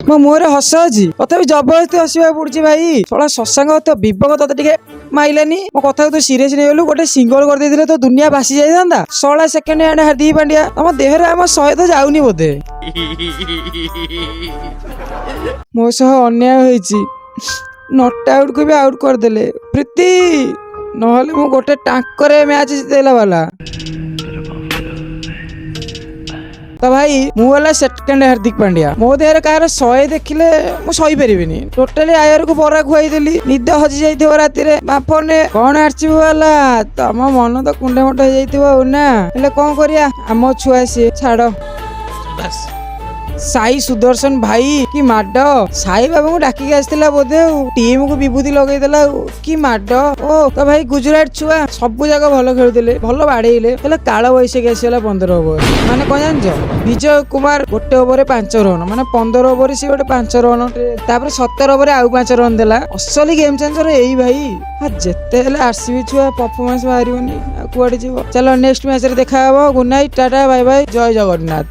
ମୋ ମୁହଁରେ ହସ ଅଛି ତଥାପି ଜବରଦସ୍ତି ହସିବାକୁ ପଡୁଛି ଭାଇ। ଶଳା ଶଶାଙ୍କ ତ ବିବକ ତତେ ଟିକେ ମାଇଲାନି। ମୋ କଥାକୁ ତୁ ସିରିୟସ୍ ନେଇଗଲୁ। ଗୋଟେ ସିଙ୍ଗଲ କରିଦେଇଥିଲେ ତ ଦୁନିଆ ଭାସି ଯାଇଥାନ୍ତା। ଶଳା ସେକେଣ୍ଡ ହ୍ୟାଣ୍ଡ ହାର୍ଦିକ ପାଣ୍ଡିଆ ତମ ଦେହରେ ଆମ ଶହେ ତ ଯାଉନି ବୋଧେ। ମୋ ସହ ଅନ୍ୟାୟ ହେଇଛି। ନଟ୍ ଆଉଟ୍ କୁ ବି ଆଉଟ୍ କରିଦେଲେ ପ୍ରୀତି। ନହେଲେ ମୁଁ ଗୋଟେ ଟାଙ୍କରେ ମ୍ୟାଚ୍ ଜିତେଇଲା ବାଲା। ତ ଭାଇ ମୁଁ ହେଲା ସେକେଣ୍ଡ ହାର୍ଦିକ ପାଣ୍ଡିଆ। ମୋ ଦେହରେ କାହାର 100 ଦେଖିଲେ ମୁଁ ସହିପାରିବିନି। ଟୋଟାଲି ଆୟରକୁ ବରା ଖୁଆଇଦେଲି। ନିଦ ହଜି ଯାଇଥିବ ରାତିରେ ବାପନେ କଣ ଆର୍ଚିବୁ ହେଲା। ତମ ମନ ତ କୁଣ୍ଡେ ମୋଟ ହେଇଯାଇଥିବ ଆଉ ନା। ହେଲେ କଣ କରିବା ଆମ ଛୁଆ ସିଏ ଛାଡ। ସାଇ ସୁଦର୍ଶନ ଭାଇ କି ମାଡ। ସାଇ ବାବୁଙ୍କୁ ଡାକିକି ଆସିଥିଲା ବୋଧେ ଆଉ ଟିମ୍ କୁ ବିଭୂତି ଲଗେଇଦେଲା ଆଉ କି ମାଡ। ଓ ତ ଭାଇ ଗୁଜୁରାଟ ଛୁଆ ସବୁ ଯାକ ଭଲ ଖେଳୁଥିଲେ ଭଲ ବାଡେଇଲେ। ହେଲେ କାଳ ବୈଶାଖୀ ଆସିଗଲା 15 ଓଭର। ମାନେ କଣ ଜାଣିଛ ବିଜୟ କୁମାର ଗୋଟେ ଓଭରରେ 5 ରନ୍ ମାନେ 15 ଓଭର ସିଏ ଗୋଟେ 5 ରନ୍ ତାପରେ 17 ଓଭରରେ ଆଉ 5 ରନ୍ ଦେଲା। ଅସଲି ଗେମ୍ ଚେଞ୍ଜର ଏଇ ଭାଇ। ଯେତେ ହେଲେ ଆରସିବି ଛୁଆ ପରଫରମାନ୍ସ ବାହାରିବନି ଆଉ କୁଆଡେ ଯିବ। ଚାଲ ନେକ୍ସଟ ମ୍ୟାଚରେ ଦେଖା ହବ। ଗୁଡ୍ ନାଇଟ୍ ଟାଟା ବାଇ ବାଇ ଜୟ ଜଗନ୍ନାଥ।